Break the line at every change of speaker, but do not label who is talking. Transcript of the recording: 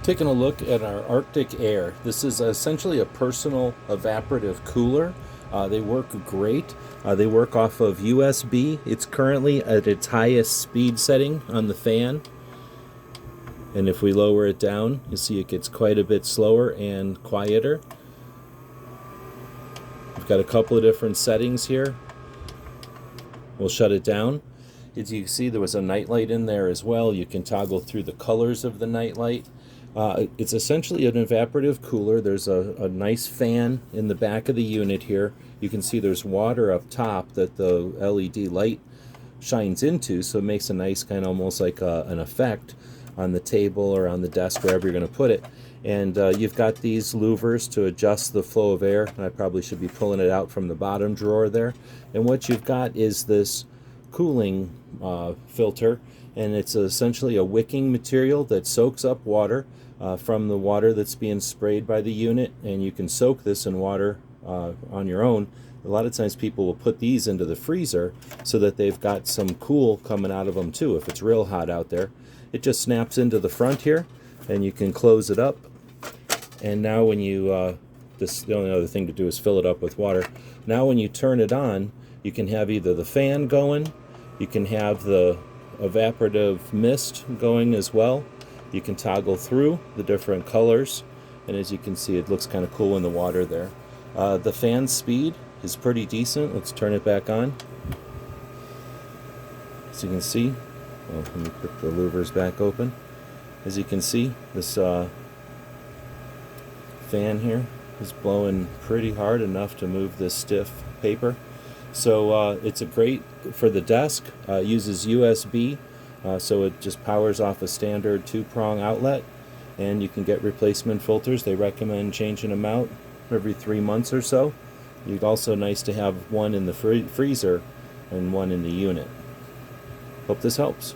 Taking a look at our Arctic Air. This is essentially a personal evaporative cooler. They work great. They work off of USB. It's currently at its highest speed setting on the fan. And if we lower it down, you see it gets quite a bit slower and quieter. We've got a couple of different settings here. We'll shut it down. As you can see, there was a nightlight in there as well. You can toggle through the colors of the nightlight. It's essentially an evaporative cooler. There's a nice fan in the back of the unit here. You can see there's water up top that the LED light shines into, so it makes a nice kind of almost like an effect on the table or on the desk, wherever you're going to put it. And you've got these louvers to adjust the flow of air. I probably should be pulling it out from the bottom drawer there. And what you've got is this cooling filter, and it's essentially a wicking material that soaks up water from the water that's being sprayed by the unit, and you can soak this in water on your own. A lot of times people will put these into the freezer so that they've got some cool coming out of them too if it's real hot out there. It just snaps into the front here, and you can close it up. And now when you, the only other thing to do is fill it up with water. Now when you turn it on, you can have either the fan going, you can have the evaporative mist going as well. You can toggle through the different colors, and as you can see, it looks kind of cool in the water there. The fan speed is pretty decent. Let's turn it back on. As you can see, let me put the louvers back open. As you can see, this fan here is blowing pretty hard, enough to move this stiff paper. So it's a great for the desk. Uses USB, so it just powers off a standard 2-prong outlet, and you can get replacement filters. They recommend changing them out every 3 months or so. It's also nice to have one in the freezer and one in the unit. Hope this helps.